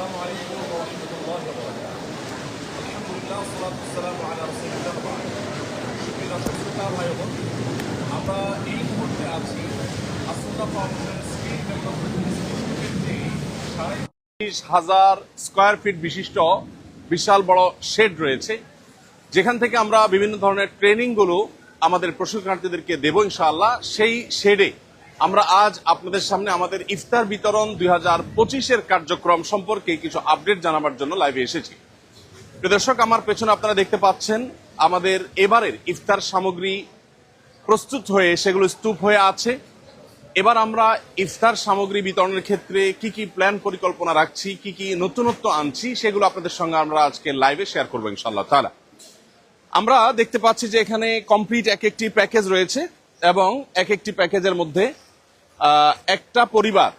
আসসালামু আলাইকুম ওয়া রাহমাতুল্লাহি ওয়া বারাকাতুহু। আলহামদুলিল্লাহ ওয়াসসালাতু ওয়াসসালামু আলা রাসূলিল্লাহ ওয়া বা'দ। সুপ্রিয় দর্শক শ্রোতা ভাই বোন, আমরা এই মুহূর্তে আছি আসুল্লাহ ফাউন্ডেশন স্কিল ডেভেলপমেন্ট ইনস্টিটিউটের যে 30,000 স্কয়ার ফিট বিশিষ্ট বিশাল বড় শেড রয়েছে, যেখান থেকে আমরা বিভিন্ন ধরনের ট্রেনিংগুলো আমাদের প্রশিক্ষণার্থীদেরকে দেব ইনশাআল্লাহ। সেই শেডে আমরা আজ আপনাদের সামনে আমাদের ইফতার বিতরণ 2025-এর কার্যক্রম সম্পর্কে কিছু আপডেট জানাবার জন্য লাইভে এসেছি। প্রিয় দর্শক, আমার পেছনে আপনারা দেখতে পাচ্ছেন আমাদের এবারের ইফতার সামগ্রী প্রস্তুত হয়ে সেগুলো স্তূপ হয়ে আছে। এবার আমরা ইফতার সামগ্রী বিতরণের ক্ষেত্রে কি কি প্ল্যান পরিকল্পনা রাখছি, কি কি নতুনত্ব আনছি, সেগুলো আপনাদের সঙ্গে আমরা আজকে লাইভে শেয়ার করবো ইনশাআল্লাহ তাআলা। আমরা দেখতে পাচ্ছি যে এখানে কমপ্লিট এক একটি প্যাকেজ রয়েছে এবং এক একটি প্যাকেজের মধ্যে একটা পরিবার,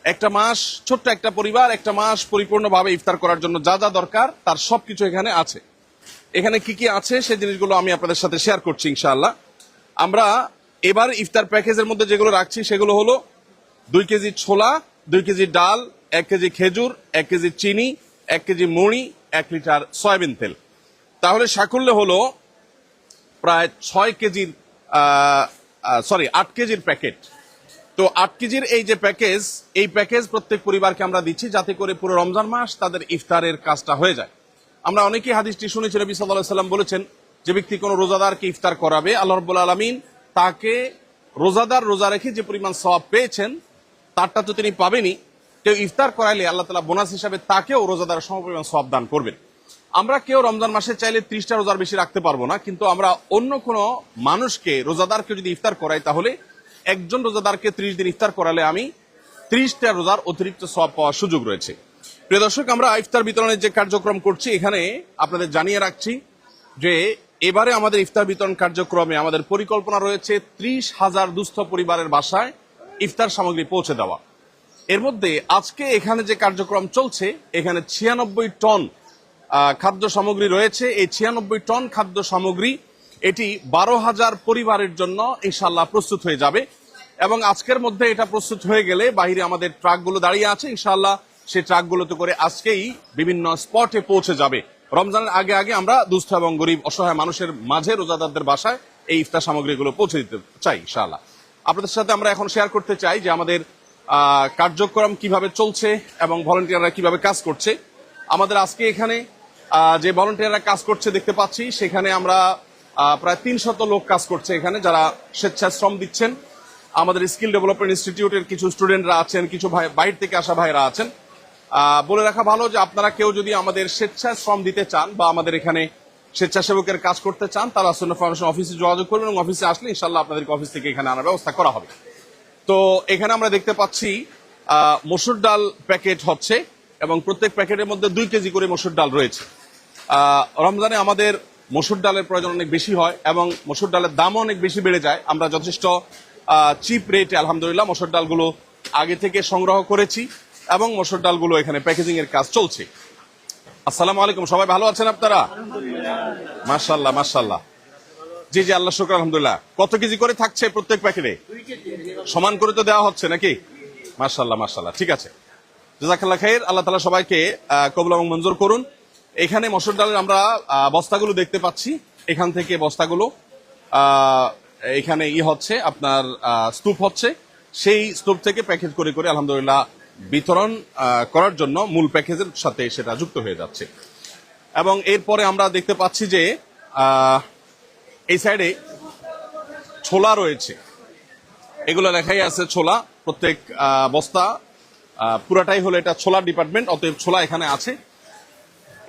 একটা মাস, ছোট্ট একটা পরিবার একটা মাস পরিপূর্ণভাবে ইফতার করার জন্য যা যা দরকার তার সবকিছু এখানে আছে। এখানে কি কি আছে সেই জিনিসগুলো আমি আপনাদের সাথে শেয়ার করছি ইনশাআল্লাহ। আমরা এবার ইফতার প্যাকেজের মধ্যে যেগুলো রাখছি সেগুলো হলো 2 কেজি ছোলা, 2 কেজি ডাল, 1 কেজি খেজুর, 1 কেজি চিনি, 1 কেজি মুড়ি, 1 লিটার সয়াবিন তেল। তাহলে সাকুল্যে হলো প্রায় 8 কেজির প্যাকেট। তো 8 কেজির এই যে প্যাকেজ, এই প্যাকেজ প্রত্যেক পরিবারকে আমরা দিচ্ছি যাতে করে পুরো রমজান মাস তাদের ইফতারের কাজটা হয়ে যায়। আমরা অনেকেই হাদিসটি শুনেছি, নবী সাল্লাল্লাহু আলাইহি ওয়াসাল্লাম বলেছেন, যে ব্যক্তি কোনো রোজাদারকে ইফতার করাবে, আল্লাহ রাব্বুল আলামিন তাকে রোজাদার রোজা রেখে যে পরিমাণ সওয়াব পেয়েছেন তারটা তো তিনি পাবেনই, কেউ ইফতার করাইলে আল্লাহ তাআলা বোনাস হিসাবে তাকেও রোজাদার সমপরিমাণ সওয়াব দান করবেন। আমরা কেউ রমজান মাসে চাইলে 30টা রোজার বেশি রাখতে পারবো না, কিন্তু আমরা অন্য কোনো মানুষকে, রোজাদারকে যদি ইফতার করাই তাহলে একজন রোজাদারকে 30 দিন ইফতার করালে আমি 30টা রোজার অতিরিক্ত সওয়াব পাওয়ার সুযোগ রয়েছে। প্রিয় দর্শক, আমরা ইফতার বিতরণের যে কার্যক্রম করছি এখানে আপনাদের জানিয়ে রাখছি যে এবারে আমাদের ইফতার বিতরণ কার্যক্রমে আমাদের পরিকল্পনা রয়েছে 30,000 দুস্থ পরিবারের বাসায় ইফতার সামগ্রী পৌঁছে দেওয়া। এর মধ্যে আজকে এখানে যে কার্যক্রম চলছে, এখানে 96 টন খাদ্য সামগ্রী রয়েছে। এই 96 টন খাদ্য সামগ্রী এটি 12,000 পরিবারের জন্য ইনশাআল্লাহ প্রস্তুত হয়ে যাবে এবং আজকের মধ্যে এটা প্রস্তুত হয়ে গেলে বাইরে আমাদের ট্রাকগুলো দাঁড়িয়ে আছে, ইনশাআল্লাহ সেই ট্রাকগুলোতে করে আজকেই বিভিন্ন স্পটে পৌঁছে যাবে। রমজানের আগে আগে আমরা দুস্থ এবং গরিব অসহায় মানুষের মাঝে, রোজাদারদের বাসায় এই ইফতার সামগ্রীগুলো পৌঁছে দিতে চাই ইনশাআল্লাহ। আপনাদের সাথে আমরা এখন শেয়ার করতে চাই যে আমাদের কার্যক্রম কিভাবে চলছে এবং ভলান্টিয়াররা কিভাবে কাজ করছে। আমাদের আজকে এখানে যে ভলান্টিয়াররা কাজ করছে দেখতে পাচ্ছি, সেখানে আমরা প্রায় 300 লোক কাজ করছে এখানে, যারা স্বেচ্ছায় শ্রম দিচ্ছেন। আমাদের স্কিল ডেভেলপমেন্ট ইনস্টিটিউটের কিছু স্টুডেন্টরা আছেন, কিছু বাইরে থেকে আসা ভাইরা আছেন। বলে রাখা ভালো যে আপনারা কেউ যদি আমাদের স্বেচ্ছায় শ্রম দিতে চান বা আমাদের এখানে স্বেচ্ছাসেবকের কাজ করতে চান, তারা সুন্নাহ ফাউন্ডেশন অফিসে যোগাযোগ করবেন এবং অফিসে আসলে ইনশাআল্লাহ আপনাদেরকে অফিস থেকে এখানে আনার ব্যবস্থা করা হবে। তো এখানে আমরা দেখতে পাচ্ছি মসুর ডাল প্যাকেট হচ্ছে এবং প্রত্যেক প্যাকেটের মধ্যে 2 কেজি করে মসুর ডাল রয়েছে। রমজানে আমাদের মসুর ডালের প্রয়োজন অনেক বেশি হয় এবং মসুর ডালের দামও অনেক বেশি বেড়ে যায়। আমরা যথেষ্ট চিপ রেটে আলহামদুলিল্লাহ মসুর ডালগুলো আগে থেকে সংগ্রহ করেছি এবং মসুর ডালগুলো এখানে প্যাকেজিং এর কাজ চলছে। আসসালামু আলাইকুম, সবাই ভালো আছেন আপনারা? মাশাআল্লাহ মাশাআল্লাহ। জি জি, আল্লাহ শুকর, আলহামদুলিল্লাহ। কত কেজি করে থাকছে প্রত্যেক প্যাকেটে? 2 কেজি। সমান করে তো দেওয়া হচ্ছে নাকি? মাশাআল্লাহ মাশাআল্লাহ, ঠিক আছে, জাযাকাল্লাহ খাইর। আল্লাহ তাআলা সবাইকে কবুল এবং মঞ্জুর করুন। এখানে মসুর ডালের আমরা বস্তাগুলো দেখতে পাচ্ছি, এখান থেকে বস্তাগুলো এখানে হচ্ছে আপনার স্তূপ হচ্ছে, সেই স্তূপ থেকে প্যাকেজ করে করে আলহামদুলিল্লাহ বিতরণ করার জন্য মূল প্যাকেজের সাথে সেটা যুক্ত হয়ে যাচ্ছে। এবং এরপরে আমরা দেখতে পাচ্ছি যে এই সাইডে ছোলা রয়েছে, এগুলো লেখাই আছে ছোলা। প্রত্যেক বস্তা পুরাটাই হলো এটা ছোলা ডিপার্টমেন্ট, অতএব ছোলা এখানে আছে।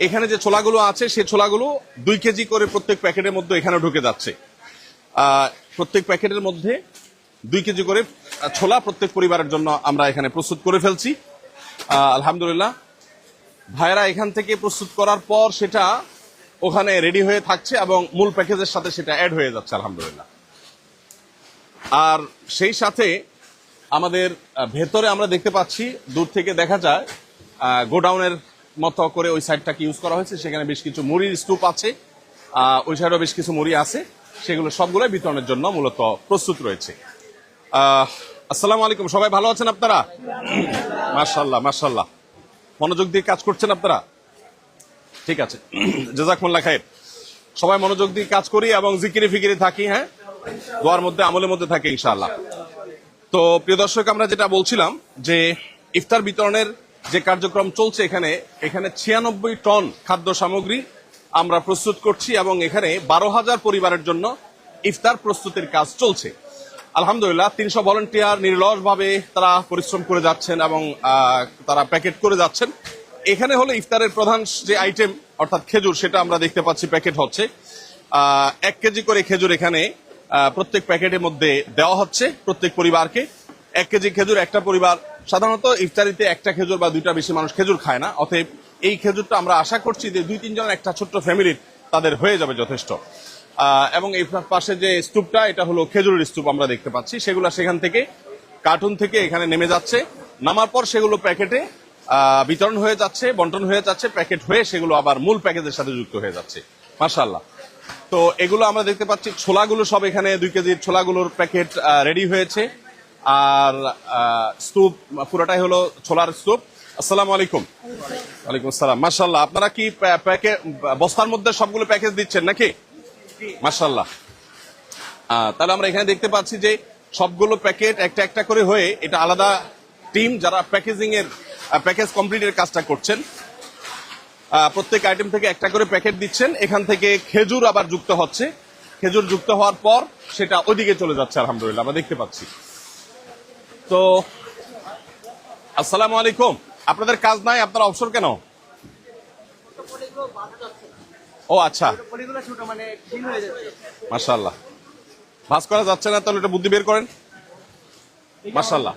এখানে যে ছোলাগুলো আছে সেই ছোলাগুলো 2 কেজি করে প্রত্যেক প্যাকেটের মধ্যে এখানে ঢুকে যাচ্ছে। প্রত্যেক প্যাকেটের মধ্যে 2 কেজি করে ছোলা প্রত্যেক পরিবারের জন্য আমরা এখানে প্রস্তুত করে ফেলছি আলহামদুলিল্লাহ। ভাইরা এখান থেকে প্রস্তুত করার পর সেটা ওখানে রেডি হয়ে থাকছে এবং মূল প্যাকেজের সাথে সেটা অ্যাড হয়ে যাচ্ছে আলহামদুলিল্লাহ। আর সেই সাথে আমাদের ভেতরে আমরা দেখতে পাচ্ছি, দূর থেকে দেখা যায় গোডাউনের মতো করে ওই সাইডটাকে ইউজ করা হয়েছে, সেখানে বেশ কিছু মুড়ির স্তূপ আছে, ওই সাইডেও বেশ কিছু মুড়ি আছে, সেগুলো সবগুলোই বিতরণের জন্য মূলত প্রস্তুত রয়েছে। আসসালামু আলাইকুম, সবাই ভালো আছেন আপনারা? মাশাআল্লাহ মাশাআল্লাহ। মনোযোগ দিয়ে কাজ করছেন আপনারা? ঠিক আছে, জাযাকুমুল্লাহ খায়ের। সবাই মনোযোগ দিয়ে কাজ করি এবং জিকিরে ফিকিরে থাকি, হ্যাঁ, দোয়ার মধ্যে আমলের মধ্যে থাকি ইনশাআল্লাহ। তো প্রিয় দর্শক, আমরা যেটা বলছিলাম যে ইফতার বিতরণের যে কার্যক্রম চলছে, এখানে 96 টন খাদ্য সামগ্রী আমরা প্রস্তুত করছি এবং এখানে 12,000 পরিবারের জন্য ইফতার প্রস্তুতির কাজ চলছে। আলহামদুলিল্লাহ, 300 ভলান্টিয়ার নির্লসভাবে তারা পরিশ্রম করে যাচ্ছেন এবং তারা প্যাকেট করে যাচ্ছেন। এখানে হলো ইফতারের প্রধান যে আইটেম অর্থাৎ খেজুর, সেটা আমরা দেখতে পাচ্ছি প্যাকেট হচ্ছে। 1 কেজি করে খেজুর এখানে প্রত্যেক প্যাকেটের মধ্যে দেওয়া হচ্ছে প্রত্যেক পরিবারকে। 1 কেজি খেজুর, একটা পরিবার সাধারণত ইফতারিতে একটা খেজুর বা দুইটা বেশি মানুষ খেজুর খায় না, অতএব এই খেজুরটা আমরা আশা করছি যে 2-3 জন একটা ছোট্ট ফ্যামিলির তাদের হয়ে যাবে যথেষ্ট। এবং এই পাশে যে স্তূপটা, এটা হলো খেজুরের স্তূপ আমরা দেখতে পাচ্ছি, সেগুলো সেখান থেকে কার্টুন থেকে এখানে নেমে যাচ্ছে, নামার পর সেগুলো প্যাকেটে বিতরণ হয়ে যাচ্ছে, বন্টন হয়ে যাচ্ছে, প্যাকেট হয়ে সেগুলো আবার মূল প্যাকেজের সাথে যুক্ত হয়ে যাচ্ছে। মাশাআল্লাহ। তো এগুলো আমরা দেখতে পাচ্ছি, ছোলাগুলো সব এখানে 2 কেজির ছোলাগুলোর প্যাকেট রেডি হয়েছে। আর স্তূপ পুরোটাই হলো ছোলার স্তূপ। আসসালামু আলাইকুম। ওয়ালাইকুম আসসালাম। মাশাআল্লাহ, আপনারা কি বস্তার মধ্যে সবগুলো প্যাকেজ দিচ্ছেন নাকি? মাশাআল্লাহ। তাহলে আমরা এখানে দেখতে পাচ্ছি যে সবগুলো প্যাকেট একটা একটা করে হয়ে, এটা আলাদা টিম যারা প্যাকেজিং এর প্যাকেজ কমপ্লিটের কাজটা করছেন। প্রত্যেক আইটেম থেকে একটা করে প্যাকেট দিচ্ছেন, এখান থেকে খেজুর আবার যুক্ত হচ্ছে, খেজুর যুক্ত হওয়ার পর সেটা ওইদিকে চলে যাচ্ছে। আলহামদুলিল্লাহ, আমরা দেখতে পাচ্ছি। তো আসসালামু আলাইকুম। আপনাদের কাজ নাই, আপনারা অবসর কেন? ও আচ্ছা, মাশাআল্লাহ। ভাঁজ করা যাচ্ছে না, তাহলে এটা বুদ্ধি বের করেন। মাশাআল্লাহ।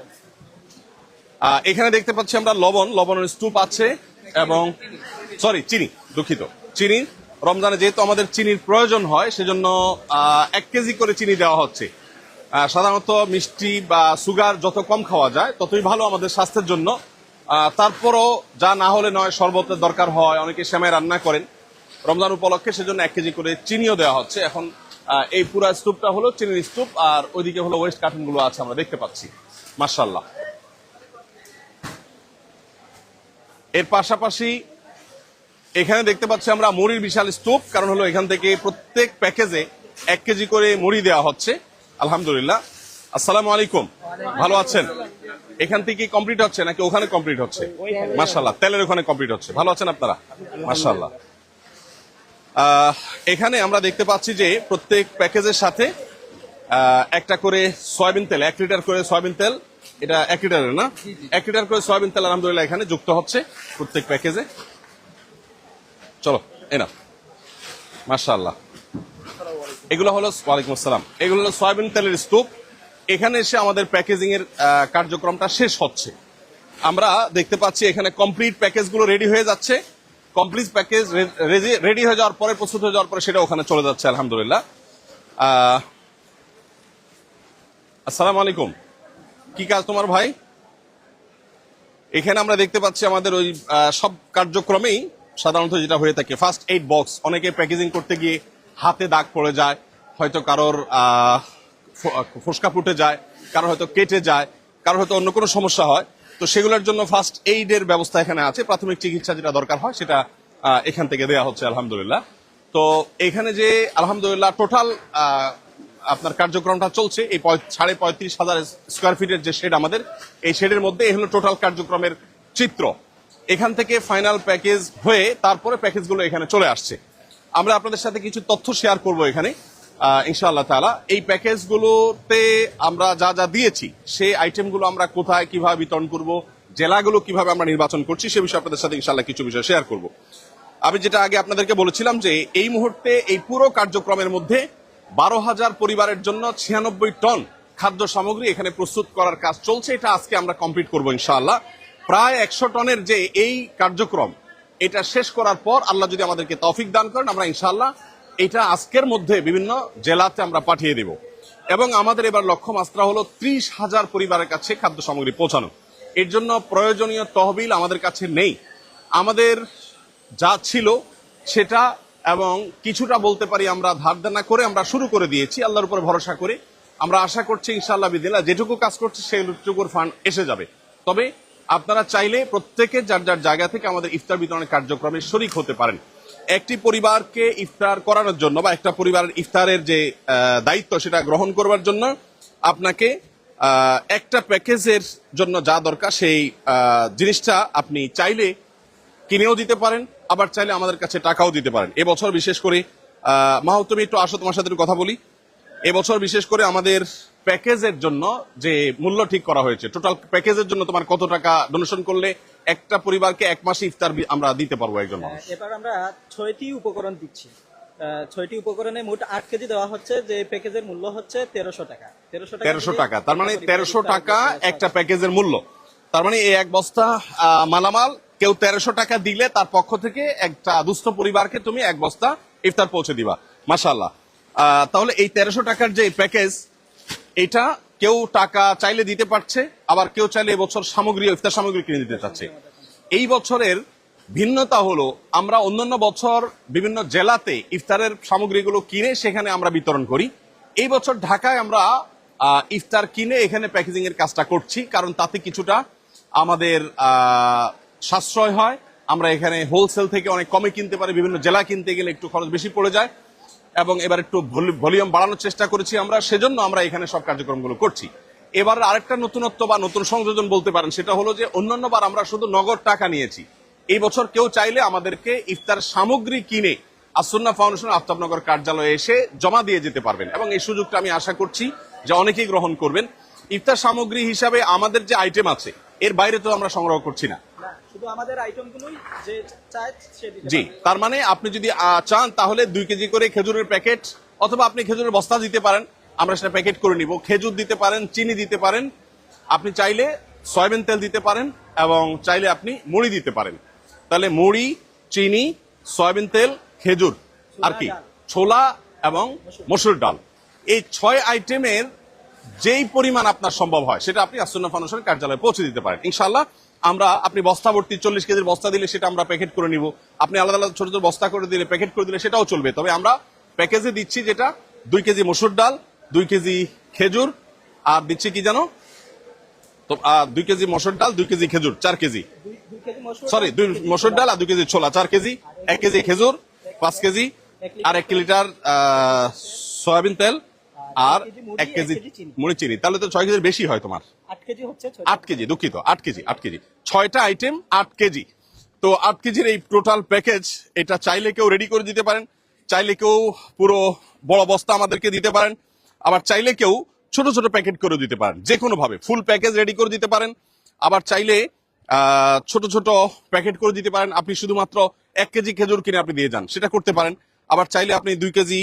এখানে দেখতে পাচ্ছি আমরা লবণের স্তূপ আছে এবং চিনি, দুঃখিত, চিনি। রমজানে যেহেতু আমাদের চিনির প্রয়োজন হয়, সেজন্য 1 কেজি করে চিনি দেওয়া হচ্ছে। সাধারণত মিষ্টি বা সুগার যত কম খাওয়া যায় ততই ভালো আমাদের স্বাস্থ্যের জন্য। তারপরও যা না হলে নয়, শরবতের দরকার হয়, অনেকে সেমাই রান্না করেন রমজান উপলক্ষে, সেজন্য 1 কেজি করে চিনিও দেওয়া হচ্ছে। এখন এই পুরা স্তূপটা হলো চিনির স্তূপ, আর ওইদিকে হলো ওয়েস্ট কার্টুন গুলো আছে, আমরা দেখতে পাচ্ছি। মাশাআল্লাহ। এর পাশাপাশি এখানে দেখতে পাচ্ছি আমরা মুড়ির বিশাল স্তূপ, কারণ হলো এখান থেকে প্রত্যেক প্যাকেজে 1 কেজি করে মুড়ি দেওয়া হচ্ছে। আলহামদুলিল্লাহ। আসসালামু আলাইকুম, ভালো আছেন? এখান থেকে কমপ্লিট হচ্ছে নাকি ওখানে কমপ্লিট হচ্ছে? মাশাআল্লাহ, তেলের ওখানে কমপ্লিট হচ্ছে। ভালো আছেন আপনারা? মাশাআল্লাহ। এখানে আমরা দেখতে পাচ্ছি যে প্রত্যেক প্যাকেজের সাথে একটা করে সয়াবিন তেল, 1 লিটার করে সয়াবিন তেল, এটা 1 লিটারের না, 1 লিটার করে সয়াবিন তেল আলহামদুলিল্লাহ এখানে যুক্ত হচ্ছে প্রত্যেক প্যাকেজে। চলো এনা, মাশাআল্লাহ। এগুলো হলো, ওয়ালাইকুম আসসালাম, এগুলো হলো সয়াবিন তেলের স্তূপ। এখানে এসে আমাদের প্যাকেজিং এর কার্যক্রমটা শেষ হচ্ছে। আমরা দেখতে পাচ্ছি এখানে কমপ্লিট প্যাকেজগুলো রেডি হয়ে যাচ্ছে। কমপ্লিট প্যাকেজ রেডি হয়ে যাওয়ার পরে, প্রস্তুত হয়ে যাওয়ার পরে সেটা ওখানে চলে যাচ্ছে। আলহামদুলিল্লাহ। আসসালামু আলাইকুম। কি কাজ তোমার ভাই? এখানে আমরা দেখতে পাচ্ছি আমাদের ওই সব কার্যক্রমেই সাধারণত যেটা হয়ে থাকে, ফার্স্ট এইড বক্স। অনেকে প্যাকেজিং করতে গিয়ে হাতে দাগ পড়ে যায়, হয়তো কারোর ফোসকা ফুটে যায়, কারোর হয়তো কেটে যায়, কারোর হয়তো অন্য কোনো সমস্যা হয়। তো সেগুলোর জন্য ফার্স্ট এইডের ব্যবস্থা এখানে আছে। প্রাথমিক চিকিৎসা যেটা দরকার হয় সেটা এখান থেকে দেওয়া হচ্ছে আলহামদুলিল্লাহ। তো এখানে যে আলহামদুলিল্লাহ টোটাল আপনার কার্যক্রমটা চলছে, এই 35,500 স্কোয়ার ফিটের যে শেড আমাদের, এই শেডের মধ্যে এই হলো টোটাল কার্যক্রমের চিত্র। এখান থেকে ফাইনাল প্যাকেজ হয়ে তারপরে প্যাকেজগুলো এখানে চলে আসছে। আমরা আপনাদের সাথে কিছু তথ্য শেয়ার করব এখানে ইনশাআল্লাহ তাআলা। এই প্যাকেজগুলোতে আমরা যা যা দিয়েছি, সেই আইটেমগুলো আমরা কোথায় কিভাবে বিতরণ করব, জেলাগুলো কিভাবে আমরা নির্বাচন করছি, সে বিষয়ে আপনাদের সাথে ইনশাআল্লাহ কিছু বিষয় শেয়ার করব। আমি যেটা আগে আপনাদেরকে বলেছিলাম যে এই মুহূর্তে এই পুরো কার্যক্রমের মধ্যে 12,000 পরিবারের জন্য 96 টন খাদ্য সামগ্রী এখানে প্রস্তুত করার কাজ চলছে। এটা আজকে আমরা কমপ্লিট করবো ইনশাআল্লাহ। প্রায় 100 টনের যে এই কার্যক্রম, এটা শেষ করার পর আল্লাহ যদি আমাদেরকে তৌফিক দান করেন, আমরা ইনশাআল্লাহ এটা আজকের মধ্যে বিভিন্ন জেলাতে আমরা পাঠিয়ে দেব। এবং আমাদের এবার লক্ষ্য মাত্রা হলো 30,000 পরিবারের কাছে খাদ্য সামগ্রী পৌঁছানো। এর জন্য প্রয়োজনীয় তহবিল আমাদের কাছে নেই। আমাদের যা ছিল সেটা এবং কিছুটা বলতে পারি আমরা ধার দেনা করে আমরা শুরু করে দিয়েছি আল্লাহর উপর ভরসা করে। আমরা আশা করছি ইনশাআল্লাহ বিদিল্লাহ যেটুকু কাজ করছি সেইটুকুর ফান্ড এসে যাবে। তবে আপনারা চাইলে প্রত্যেকে যার যার জায়গা থেকে আমাদের ইফতার বিতরণের কার্যক্রমে শরিক হতে পারেন। একটি পরিবারকে ইফতার করানোর জন্য বা একটা পরিবারের ইফতারের যে দায়িত্ব সেটা গ্রহণ করবার জন্য আপনাকে একটা প্যাকেজের জন্য যা দরকার সেই জিনিসটা আপনি চাইলে কিনেও দিতে পারেন, আবার চাইলে আমাদের কাছে টাকাও দিতে পারেন। এবছর বিশেষ করে মাহবুব, তুমি একটু আসো, তোমার সাথে একটু কথা বলি। এবছর বিশেষ করে আমাদের প্যাকেজের জন্য যে মূল্য ঠিক করা হয়েছে, টোটাল প্যাকেজের জন্য তোমার কত টাকা ডোনেশন করলে একটা পরিবারকে এক মাসে ইফতার আমরা দিতে পারবো একজন মানুষ? এবার আমরা 6টি উপকরণ দিচ্ছি। 6টি উপকরণে মোট 8 কেজি দেওয়া হচ্ছে, যে প্যাকেজের মূল্য হচ্ছে 1300 টাকা। 1300 টাকা, তার মানে 1300 টাকা একটা প্যাকেজের মূল্য। তার মানে এই এক বস্তা মালামাল কেউ 1300 টাকা দিলে তার পক্ষ থেকে একটা দুস্থ পরিবারকে তুমি এক বস্তা ইফতার পৌঁছে দিবা। মাশাআল্লাহ। তাহলে এই 1300 টাকার যে প্যাকেজ, এটা কেউ টাকা চাইলে দিতে পারছে, আবার কেউ চাইলে এবছর সামগ্রী, ইফতার সামগ্রী কিনে দিতে চাচ্ছে। এই বছরের ভিন্নতা হলো আমরা অন্যান্য বছর বিভিন্ন জেলাতে ইফতারের সামগ্রীগুলো কিনে সেখানে আমরা বিতরণ করি। এই বছর ঢাকায় আমরা ইফতার কিনে এখানে প্যাকেজিং এর কাজটা করছি, কারণ তাতে কিছুটা আমাদের সাশ্রয় হয়। আমরা এখানে হোলসেল থেকে অনেক কমে কিনতে পারি, বিভিন্ন জেলা কিনতে গেলে একটু খরচ বেশি পড়ে যায়, এবং এবার একটু ভলিউম বাড়ানোর চেষ্টা করেছি আমরা, সেজন্য আমরা এখানে সব কার্যক্রমগুলো করছি। এবার আরেকটা নতুনত্ব বা নতুন সংযোজন বলতে পারেন, সেটা হলো যে অন্যান্যবার আমরা শুধু নগদ টাকা নিয়েছি। এই বছর কেউ চাইলে আমাদেরকে ইফতার সামগ্রী কিনে আসুন্নাহ ফাউন্ডেশন আফতাবনগর কার্যালয়ে এসে জমা দিয়ে যেতে পারবেন, এবং এই সুযোগটা আমি আশা করছি যে অনেকেই গ্রহণ করবেন। ইফতার সামগ্রী হিসাবে আমাদের যে আইটেম আছে এর বাইরে তো আমরা সংগ্রহ করছি না, শুধু আমাদের আইটেমগুলোই যে চায় সে দিতে জি। পারবে। তার মানে আপনি যদি চান তাহলে 2 কেজি করে খেজুরের প্যাকেট, অথবা আপনি খেজুরের বস্তা দিতে পারেন, আমরা সেটা প্যাকেট করে নিব। খেজুর দিতে পারেন, চিনি দিতে পারেন, আপনি চাইলে সয়াবিন তেল দিতে পারেন, এবং চাইলে আপনি মুড়ি দিতে পারেন। তাহলে মুড়ি, চিনি, সয়াবিন তেল, খেজুর, আর কি ছোলা এবং মসুর ডাল, এই 6 আইটেমের যেই পরিমাণ আপনার সম্ভব হয় সেটা আপনি আসুন্নাহ ফাউন্ডেশনের কার্যালয়ে পৌঁছে দিতে পারেন। ইনশাআল্লাহ আমরা, আপনি বস্তা ভর্তি 40 কেজির বস্তা দিলে সেটা আমরা প্যাকেট করে নিব, আপনি আলাদা আলাদা ছোট ছোট বস্তা করে দিলে, প্যাকেট করে দিলে সেটাও চলবে। তবে আমরা প্যাকেজে দিচ্ছি যেটা 2 কেজি মসুর ডাল, 2 কেজি খেজুর, আর দিচ্ছি কি জানো তো, 2 কেজি মসুর ডাল, 2 কেজি খেজুর, 4 কেজি, সরি 2 মসুর ডাল আর 2 কেজি ছোলা, 4 কেজি, 1 কেজি খেজুর, 5 কেজি, আর 1 লিটার সয়াবিন তেল, আর 1 কেজি মুড়ি, চিনি। তাহলে তো 6 কেজির বেশি হয় তোমার। 8 কেজি হচ্ছে 8 কেজি, দুঃখিত, 8 কেজি, 8 কেজি, 6টা আইটেম 8 কেজি। তো 8 কেজির এই টোটাল প্যাকেজ, এটা চাইলে কেউ রেডি করে দিতে পারেন, চাইলে কেউ পুরো বড় বস্তা আমাদেরকে দিতে পারেন, আবার চাইলে কেউ ছোট ছোট প্যাকেট করে দিতে পারেন। যে কোনো ভাবে ফুল প্যাকেজ রেডি করে দিতে পারেন, আবার চাইলে ছোট ছোট প্যাকেট করে দিতে পারেন। আপনি শুধুমাত্র 1 কেজি খেজুর কিনে আপনি দিয়ে যান, সেটা করতে পারেন। আবার চাইলে আপনি 2 কেজি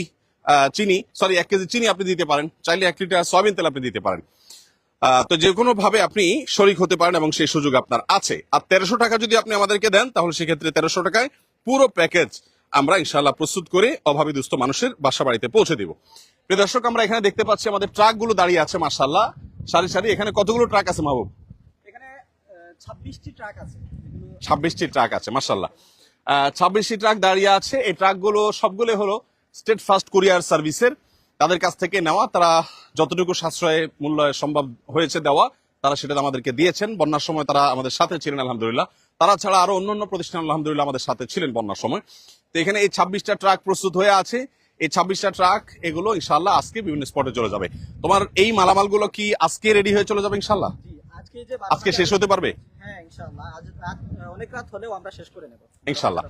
চিনি, সরি 1 কেজি চিনি আপনি দিতে পারেন, চাইলে 1 লিটার সয়াবিন তেল আপনি দিতে পারেন। তো যে কোনো ভাবে আপনি শরিক হতে পারেন, এবং সেই সুযোগ আপনার আছে। আর 1300 টাকা যদি আপনি আমাদেরকে দেন, তাহলে সেক্ষেত্রে 1300 টাকায় পুরো প্যাকেজ আমরা ইনশাআল্লাহ প্রস্তুত করে অভাবী দুস্থ মানুষের বাসা বাড়িতে পৌঁছে দিব। প্রিয় দর্শক, আমরা এখানে দেখতে পাচ্ছি আমাদের ট্রাক গুলো দাঁড়িয়ে আছে মাশাআল্লাহ, সারি সারি। এখানে কতগুলো ট্রাক আছে মাহবুব? এখানে 26টি ট্রাক আছে। 26টি ট্রাক আছে মাশাআল্লাহ। 26টি ট্রাক দাঁড়িয়ে আছে। এই ট্রাকগুলো সবগুলো হলো স্টেট ফাস্ট কুরিয়ার সার্ভিসের, তাদের কাছ থেকে নেওয়া। তারা যতটুকু সাশ্রয় মূল্য সম্ভব হয়েছে দেওয়া, তারা সেটা আমাদেরকে দিয়েছেন। বন্যার সময় তারা আমাদের সাথে ছিলেন আলহামদুলিল্লাহ। তারা ছাড়া আরো অন্যান্য প্রতিষ্ঠান আলহামদুলিল্লাহ আমাদের সাথে ছিলেন বন্যার সময়। তো এখানে এই 26টা ট্রাক প্রস্তুত হয়ে আছে। এই 26টা ট্রাক এগুলো ইনশাআল্লাহ আজকে বিভিন্ন স্পটে চলে যাবে। তোমার এই মালামালগুলো কি আজকে রেডি হয়ে চলে যাবে ইনশাআল্লাহ? আজকে শেষ হতে পারবে? হ্যাঁ ইনশাআল্লাহ, আজ রাত অনেক রাত হলেও আমরা শেষ করে নেব ইনশাআল্লাহ।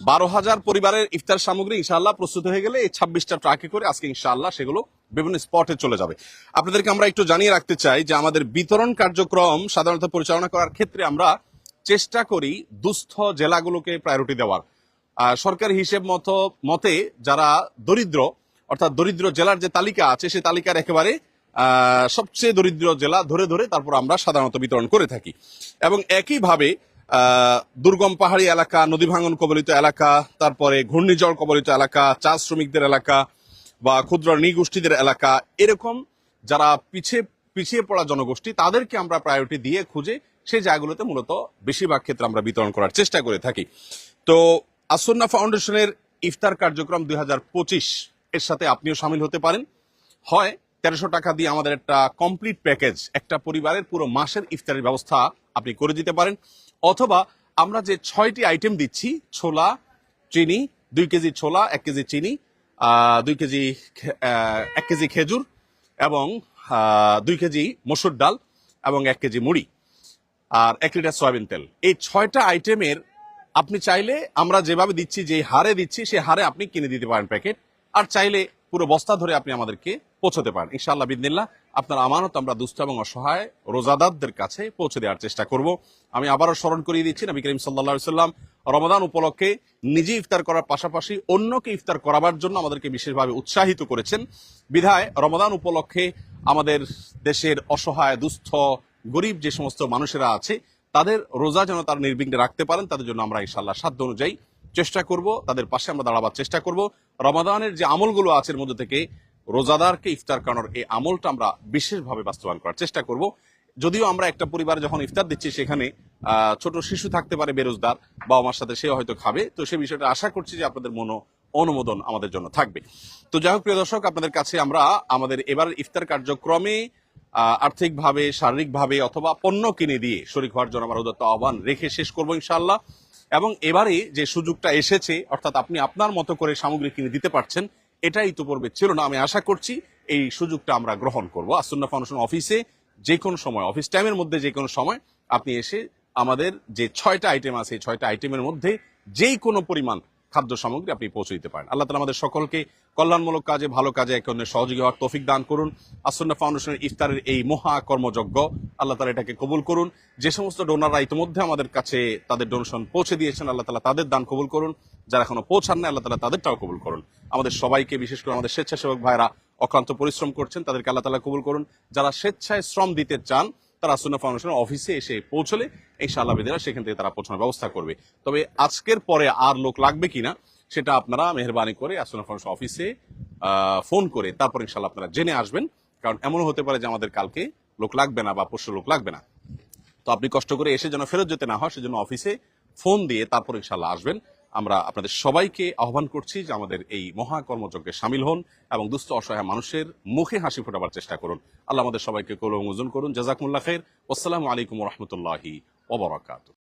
12,000 পরিবারের ইফতার সামগ্রী ইনশাআল্লাহ প্রস্তুত হয়ে গেলে এই 26টা ট্রাকে করে আজকে ইনশাআল্লাহ সেগুলো বিভিন্ন স্পটে চলে যাবে। আপনাদেরকে আমরা একটু জানিয়ে রাখতে চাই যে আমাদের বিতরণ কার্যক্রম সাধারণত পরিচালনা করার ক্ষেত্রে আমরা চেষ্টা করি দুস্থ জেলাগুলোকে প্রায়োরিটি দেওয়ার। সরকারি হিসেব মতে যারা দরিদ্র, অর্থাৎ দরিদ্র জেলার যে তালিকা আছে সেই তালিকার একেবারে সবচেয়ে দরিদ্র জেলা ধরে ধরে তারপর আমরা সাধারণত বিতরণ করে থাকি। এবং একইভাবে দুর্গম পাহাড়ি এলাকা, নদী ভাঙন কবলিত এলাকা, তারপরে ঘূর্ণিঝড় কবলিত এলাকা, চা শ্রমিকদের এলাকা বা ক্ষুদ্র নৃগোষ্ঠীদের এলাকা, এরকম যারা পিছিয়ে পড়া জনগোষ্ঠী, তাদেরকে আমরা প্রায়োরিটি দিয়ে খুঁজে সেই জায়গাগুলোতে মূলত বেশিরভাগ ক্ষেত্রে আমরা বিতরণ করার চেষ্টা করে থাকি। তো আসুন্নাহ ফাউন্ডেশনের ইফতার কার্যক্রম 2025 এর সাথে আপনিও সামিল হতে পারেন। হয় 1300 টাকা দিয়ে আমাদের একটা কমপ্লিট প্যাকেজ, একটা পরিবারের পুরো মাসের ইফতারের ব্যবস্থা আপনি করে দিতে পারেন। অথবা আমরা যে 6টি আইটেম দিচ্ছি, ছোলা, চিনি, 2 কেজি ছোলা, 1 কেজি চিনি, 2 কেজি 1 কেজি খেজুর এবং 2 কেজি মসুর ডাল এবং 1 কেজি মুড়ি আর 1 লিটার সয়াবিন তেল, এই 6টা আইটেমের আপনি চাইলে আমরা যেভাবে দিচ্ছি, যে হারে দিচ্ছি সেই হারে আপনি কিনে দিতে পারেন প্যাকেট, আর চাইলে পুরো বস্তা ধরে আপনি আমাদেরকে পৌঁছতে পারেন। ইনশাআল্লাহ বিদিনিল্লাহ আপনার আমানত আমরা দুস্থ এবং অসহায় রোজাদারদের কাছে পৌঁছে দেওয়ার চেষ্টা করব। আমি আবারও স্মরণ করিয়ে দিচ্ছি, নবী করিম সাল্লাল্লাহু আলাইহি সাল্লাম রমাদান উপলক্ষে নিজে ইফতার করার পাশাপাশি অন্যকে ইফতার করাবার জন্য আমাদেরকে বিশেষভাবে উৎসাহিত করেছেন। বিধায় রমাদান উপলক্ষে আমাদের দেশের অসহায়, দুস্থ, গরিব যে সমস্ত মানুষেরা আছে তাদের রোজা যেন তারা নির্বিঘ্নে রাখতে পারেন, তাদের জন্য আমরা ইনশাআল্লাহ সাধ্য অনুযায়ী চেষ্টা করব, তাদের পাশে আমরা দাঁড়াবার চেষ্টা করব। রমাদানের যে আমলগুলো আছে এর মধ্যে থেকে রোজাদারকে ইফতার করানোর এই আমলটা আমরা বিশেষভাবে বাস্তবায়ন করার চেষ্টা করব। যদিও আমরা একটা পরিবারে যখন ইফতার দিচ্ছি সেখানে ছোট শিশু থাকতে পারে বেরোজগার, বাবা মার সাথে সে হয়তো খাবে, তো সেই বিষয়টা আশা করছি যে আপনাদের অনুমোদন আমাদের জন্য থাকবে। তো যাই হোক প্রিয় দর্শক, আপনাদের কাছে আমরা আমাদের এবার ইফতার কার্যক্রমে আর্থিকভাবে, শারীরিকভাবে অথবা পণ্য কিনে দিয়ে শরীক হওয়ার জন্য আমরা উদাত্ত আহ্বান রেখে শেষ করবো ইনশাআল্লাহ। এবং এবারে যে সুযোগটা এসেছে, অর্থাৎ আপনি আপনার মতো করে সামগ্রী কিনে দিতে পারছেন, এটা ইতিপূর্বে ছিল না। আমি আশা করছি এই সুযোগটা আমরা গ্রহণ করবো। আসুন্নাহ ফাউন্ডেশন অফিসে যে কোনো সময়, অফিস টাইমের মধ্যে যে কোনো সময় আপনি এসে আমাদের যে 6টা আইটেম আছে এই 6টা আইটেমের মধ্যে যেই কোনো পরিমাণ খাদ্য সামগ্রী আপনি পৌঁছে দিতে পারেন। আল্লাহ তাআলা আমাদের সকলকে কল্যাণমূলক কাজে, ভালো কাজে একে অন্যের সহযোগী হওয়ার তৌফিক দান করুন। আসুন্নাহ ফাউন্ডেশনের ইফতারের এই মহা কর্মযজ্ঞ আল্লাহ তাআলা এটাকে কবুল করুন। যে সমস্ত ডোনাররা ইতিমধ্যে আমাদের কাছে তাদের ডোনেশন পৌঁছে দিয়েছেন, আল্লাহ তাআলা তাদের দান কবুল করুন। যারা এখনো পৌঁছান না, আল্লাহ তাআলা তাদেরটাও কবুল করুন। আমাদের সবাইকে, বিশেষ করে আমাদের স্বেচ্ছাসেবক ভাইরা অক্লান্ত পরিশ্রম করছেন, তাদেরকে আল্লাহ তাআলা কবুল করুন। যারা স্বেচ্ছায় শ্রম দিতে চান তারা আসুন্নাহ ফাউন্ডেশনের অফিসে এসে পৌঁছলে ইনশাআল্লাহ বিদিনিল্লাহ সেখান থেকে তারা পৌঁছানোর ব্যবস্থা করবে। তবে আজকের পরে আর লোক লাগবে কিনা সেটা আপনারা মেহেরবানি করে আসুন্নাহ ফাউন্ডেশন অফিসে ফোন করে তারপর ইনশাআল্লাহ আপনারা জেনে আসবেন। কারণ এমনও হতে পারে যে আমাদের কালকে লোক লাগবে না বা পরশু লোক লাগবে না। তো আপনি কষ্ট করে এসে যেন ফেরত যেতে না হয় সেজন্য অফিসে ফোন দিয়ে তারপর ইনশাআল্লাহ আসবেন। আমরা আপনাদের সবাইকে আহ্বান করছি যে আমাদের এই মহা কর্মযজ্ঞে শামিল হন এবং দুস্থ অসহায় মানুষের মুখে হাসি ফোটাবার চেষ্টা করুন। আল্লাহ আমাদের সবাইকে কবুল মঞ্জুর করুন। জাযাকুমুল্লাহ খাইর। আসসালামু আলাইকুম ওয়া রাহমাতুল্লাহি ওয়া বারাকাতুহু।